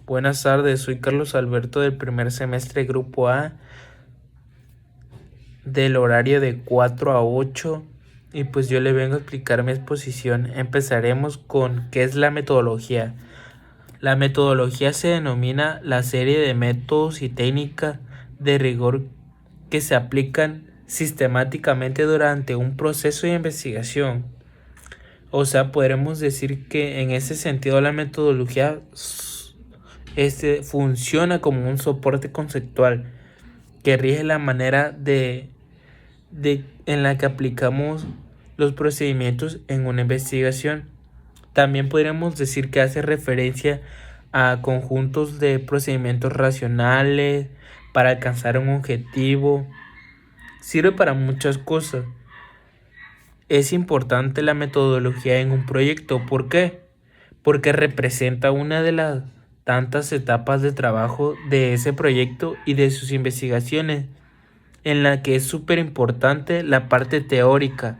Buenas tardes, soy Carlos Alberto del primer semestre Grupo A del horario de 4 a 8 y pues yo le vengo a explicar mi exposición. Empezaremos con ¿qué es la metodología? La metodología se denomina la serie de métodos y técnicas de rigor que se aplican sistemáticamente durante un proceso de investigación. O sea, podremos decir que en ese sentido la metodología funciona como un soporte conceptual que rige la manera en la que aplicamos los procedimientos en una investigación. También podríamos decir que hace referencia a conjuntos de procedimientos racionales para alcanzar un objetivo. Sirve para muchas cosas. Es importante la metodología en un proyecto. ¿Por qué? Porque representa una de las tantas etapas de trabajo de ese proyecto y de sus investigaciones, en la que es súper importante la parte teórica.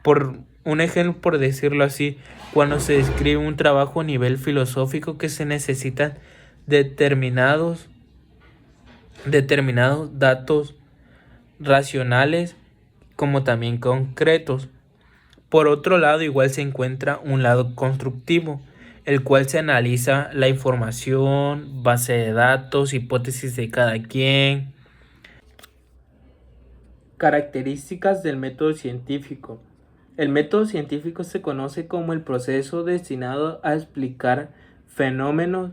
Por un ejemplo, por decirlo así, cuando se describe un trabajo a nivel filosófico que se necesitan determinados datos racionales como también concretos. Por otro lado, igual se encuentra un lado constructivo, el cual se analiza la información, base de datos, hipótesis de cada quien. Características del método científico. El método científico se conoce como el proceso destinado a explicar fenómenos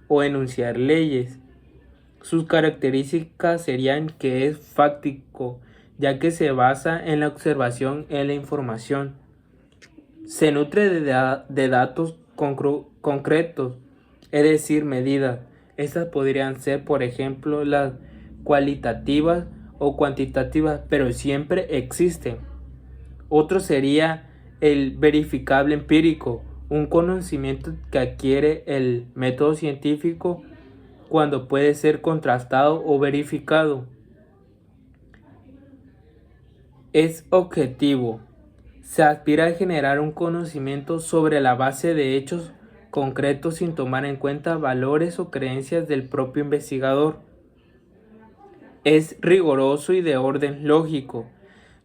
o enunciar leyes. Sus características serían que es fáctico, ya que se basa en la observación y en la información. Se nutre de datos concretos, es decir, medidas. Estas podrían ser, por ejemplo, las cualitativas o cuantitativas, pero siempre existen. Otro sería el verificable empírico, un conocimiento que adquiere el método científico cuando puede ser contrastado o verificado. Es objetivo. Se aspira a generar un conocimiento sobre la base de hechos concretos sin tomar en cuenta valores o creencias del propio investigador. Es riguroso y de orden lógico.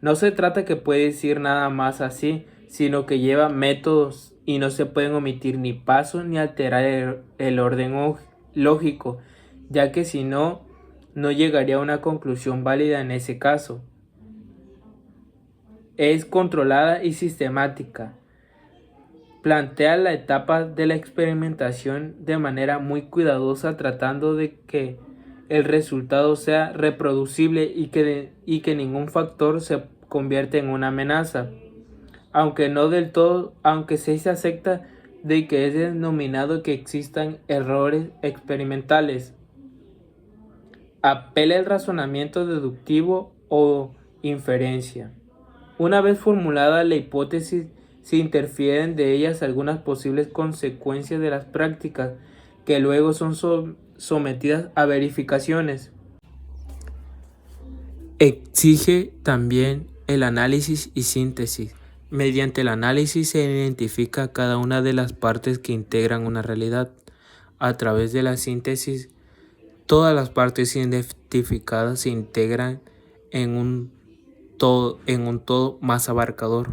No se trata que puede decir nada más así, sino que lleva métodos y no se pueden omitir ni pasos ni alterar el orden lógico, ya que si no, no llegaría a una conclusión válida en ese caso. Es controlada y sistemática. Plantea la etapa de la experimentación de manera muy cuidadosa, tratando de que el resultado sea reproducible y que ningún factor se convierta en una amenaza, aunque no del todo, aunque sí se acepta de que es denominado que existan errores experimentales. Apela el razonamiento deductivo o inferencia. Una vez formulada la hipótesis, se interfieren de ellas algunas posibles consecuencias de las prácticas que luego son sometidas a verificaciones. Exige también el análisis y síntesis. Mediante el análisis se identifica cada una de las partes que integran una realidad. A través de la síntesis, todas las partes identificadas se integran en un todo más abarcador.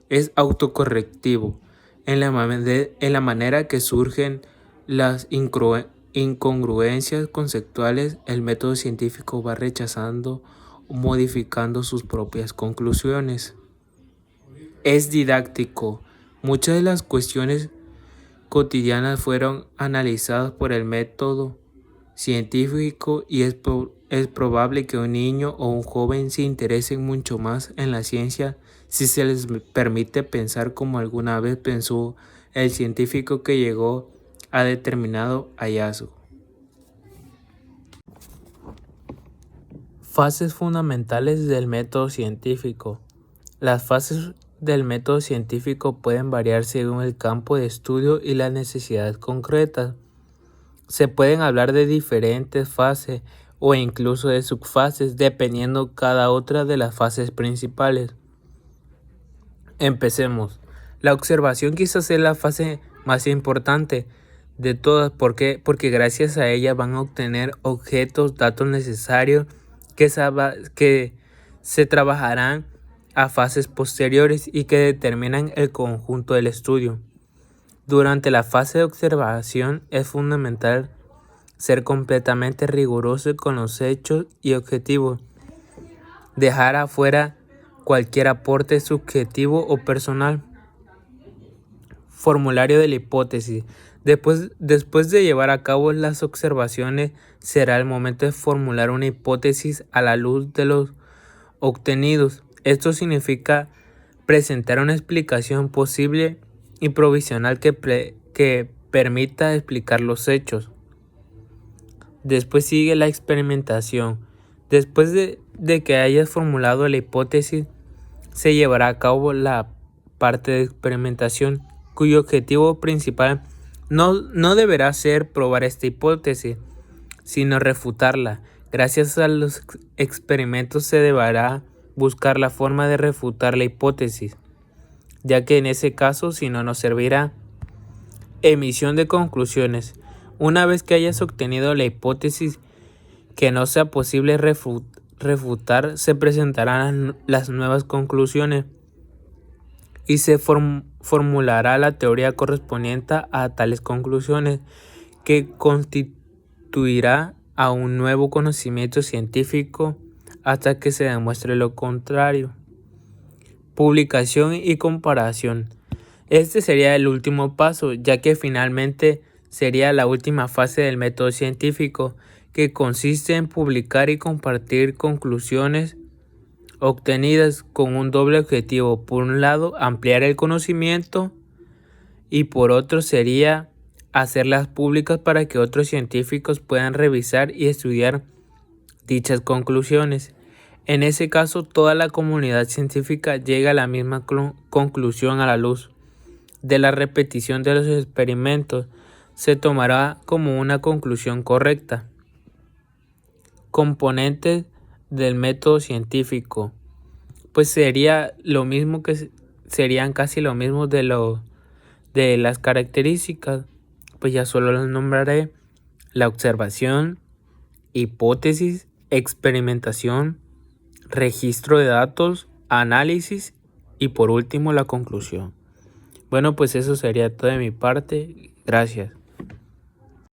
Es autocorrectivo en la manera que surgen las incongruencias conceptuales. El método científico va rechazando o modificando sus propias conclusiones. Es didáctico. Muchas de las cuestiones cotidianas fueron analizadas por el método científico y es probable que un niño o un joven se interesen mucho más en la ciencia si se les permite pensar como alguna vez pensó el científico que llegó a determinado hallazgo. Fases fundamentales del método científico. Las fases del método científico pueden variar según el campo de estudio y las necesidades concretas. Se pueden hablar de diferentes fases o incluso de subfases dependiendo cada otra de las fases principales. Empecemos. La observación quizás es la fase más importante, de todas. ¿Por qué? Porque gracias a ellas van a obtener objetos, datos necesarios que se trabajarán a fases posteriores y que determinan el conjunto del estudio. Durante la fase de observación es fundamental ser completamente riguroso con los hechos y objetivos, dejar afuera cualquier aporte subjetivo o personal. Formulario de la hipótesis. Después de llevar a cabo las observaciones, será el momento de formular una hipótesis a la luz de los obtenidos. Esto significa presentar una explicación posible y provisional que permita explicar los hechos. Después sigue la experimentación. Después de que hayas formulado la hipótesis, se llevará a cabo la parte de experimentación, cuyo objetivo principal no deberá ser probar esta hipótesis, sino refutarla. Gracias a los experimentos se deberá buscar la forma de refutar la hipótesis, ya que en ese caso, si no, nos servirá. Emisión de conclusiones. Una vez que hayas obtenido la hipótesis que no sea posible refutar, se presentarán las nuevas conclusiones y se formulará la teoría correspondiente a tales conclusiones, que constituirá a un nuevo conocimiento científico hasta que se demuestre lo contrario. Publicación y comparación. Este sería el último paso, ya que finalmente sería la última fase del método científico, que consiste en publicar y compartir conclusiones obtenidas con un doble objetivo. Por un lado, ampliar el conocimiento, y por otro sería hacerlas públicas para que otros científicos puedan revisar y estudiar dichas conclusiones. En ese caso, toda la comunidad científica llega a la misma conclusión a la luz de la repetición de los experimentos. Se tomará como una conclusión correcta. Componentes del método científico. Pues sería lo mismo serían casi lo mismo de las características. Pues ya solo los nombraré: la observación, hipótesis, experimentación, registro de datos, análisis y por último la conclusión. Bueno, pues eso sería todo de mi parte. Gracias.